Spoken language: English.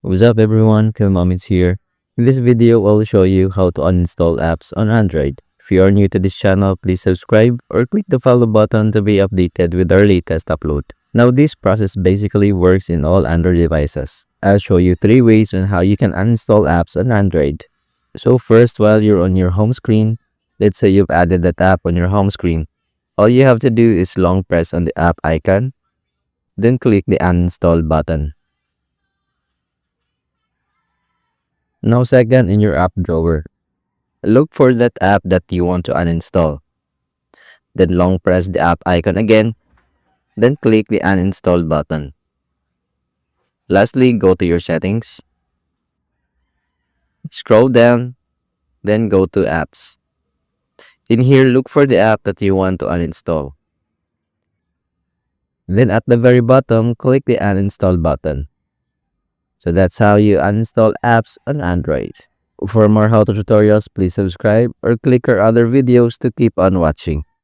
What's up everyone, Kilmomits here. In this video, I'll show you how to uninstall apps on Android. If you are new to this channel, please subscribe or click the follow button to be updated with our latest upload. Now this process basically works in all Android devices. I'll show you 3 ways on how you can uninstall apps on Android. So first, while you're on your home screen, let's say you've added that app on your home screen. All you have to do is long press on the app icon, then click the uninstall button. Now second, in your app drawer, look for that app that you want to uninstall. Then long press the app icon again, then click the uninstall button. Lastly, go to your settings, scroll down, then go to apps. In here, look for the app that you want to uninstall. Then at the very bottom, click the uninstall button. So that's how you uninstall apps on Android. For more how-to tutorials, please subscribe or click our other videos to keep on watching.